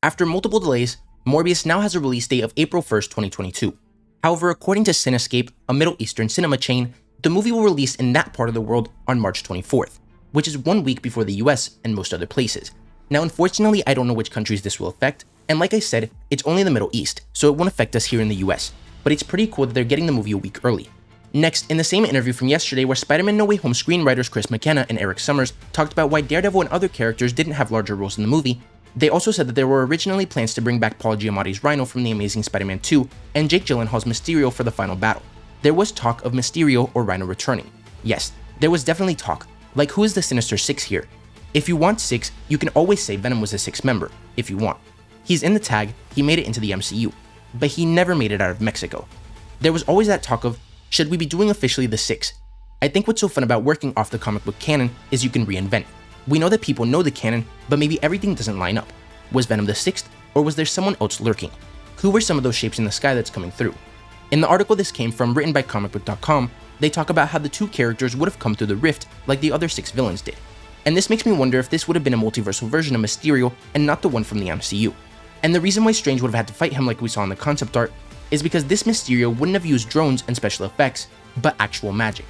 After multiple delays, Morbius now has a release date of April 1st, 2022. However, according to Cinescape, a Middle Eastern cinema chain, the movie will release in that part of the world on March 24th, which is 1 week before the US and most other places. Now, unfortunately, I don't know which countries this will affect, and like I said, it's only the Middle East, so it won't affect us here in the US, but it's pretty cool that they're getting the movie a week early. Next, in the same interview from yesterday where Spider-Man No Way Home screenwriters McKenna and Erik Sommers talked about why Daredevil and other characters didn't have larger roles in the movie, they also said that there were originally plans to bring back Paul Giamatti's Rhino from The Amazing Spider-Man 2 and Jake Gyllenhaal's Mysterio for the final battle. There was talk of Mysterio or Rhino returning. Yes, there was definitely talk. Like, who is the Sinister Six here? If you want six, you can always say Venom was a sixth member, if you want. He's in the tag, he made it into the MCU, but he never made it out of Mexico. There was always that talk of, should we be doing officially the six? I think what's so fun about working off the comic book canon is you can reinvent. We know that people know the canon, but maybe everything doesn't line up. Was Venom the sixth, or was there someone else lurking? Who were some of those shapes in the sky that's coming through? In the article this came from, written by comicbook.com, they talk about how the two characters would have come through the rift like the other six villains did. And this makes me wonder if this would have been a multiversal version of Mysterio and not the one from the MCU. And the reason why Strange would have had to fight him like we saw in the concept art is because this Mysterio wouldn't have used drones and special effects, but actual magic.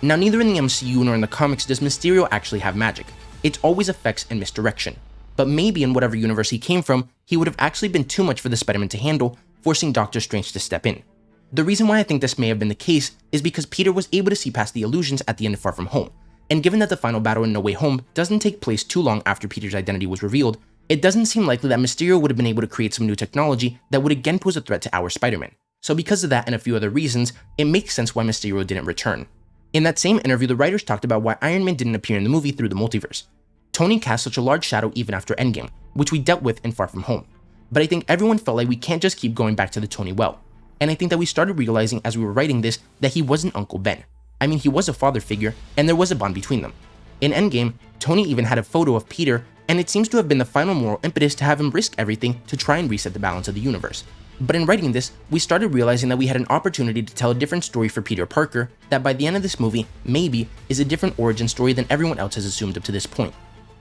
Now, neither in the MCU nor in the comics does Mysterio actually have magic. It's always effects and misdirection. But maybe in whatever universe he came from, he would have actually been too much for the Spider-Man to handle, forcing Doctor Strange to step in. The reason why I think this may have been the case is because Peter was able to see past the illusions at the end of Far From Home, and given that the final battle in No Way Home doesn't take place too long after Peter's identity was revealed, it doesn't seem likely that Mysterio would have been able to create some new technology that would again pose a threat to our Spider-Man. So because of that and a few other reasons, it makes sense why Mysterio didn't return. In that same interview, the writers talked about why Iron Man didn't appear in the movie through the multiverse. Tony cast such a large shadow even after Endgame, which we dealt with in Far From Home. But I think everyone felt like we can't just keep going back to the Tony well. And I think that we started realizing as we were writing this that he wasn't Uncle Ben. I mean, he was a father figure, and there was a bond between them. In Endgame, Tony even had a photo of Peter, and it seems to have been the final moral impetus to have him risk everything to try and reset the balance of the universe. But in writing this, we started realizing that we had an opportunity to tell a different story for Peter Parker that by the end of this movie, maybe, is a different origin story than everyone else has assumed up to this point.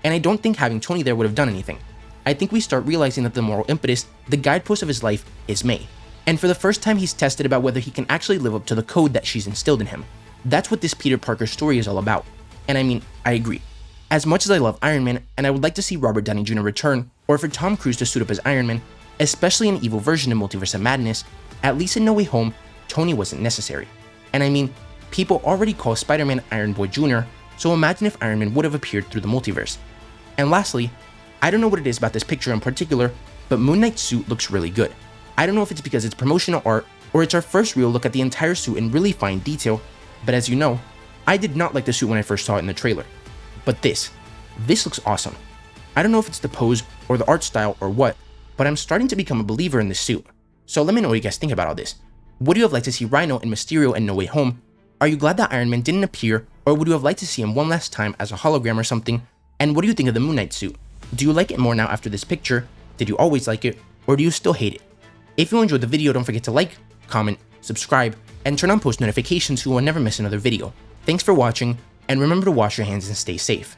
And I don't think having Tony there would have done anything. I think we start realizing that the moral impetus, the guidepost of his life, is May. And for the first time, he's tested about whether he can actually live up to the code that she's instilled in him. That's what this Peter Parker story is all about. And I mean, I agree. As much as I love Iron Man, and I would like to see Robery Downey Jr. return, or for Tom Cruise to suit up as Iron Man, especially an evil version of Multiverse of Madness, at least in No Way Home, Tony wasn't necessary. And I mean, people already call Spider-Man Iron Boy Jr., so imagine if Iron Man would have appeared through the multiverse. And lastly, I don't know what it is about this picture in particular, but Moon Knight's suit looks really good. I don't know if it's because it's promotional art, or it's our first real look at the entire suit in really fine detail, but as you know, I did not like the suit when I first saw it in the trailer. But this looks awesome. I don't know if it's the pose, or the art style, or what, but I'm starting to become a believer in this suit. So let me know what you guys think about all this. Would you have liked to see Rhino and Mysterio in No Way Home? Are you glad that Iron Man didn't appear, or would you have liked to see him one last time as a hologram or something? And what do you think of the Moon Knight suit? Do you like it more now after this picture? Did you always like it? Or do you still hate it? If you enjoyed the video, don't forget to like, comment, subscribe, and turn on post notifications so you will never miss another video. Thanks for watching, and remember to wash your hands and stay safe.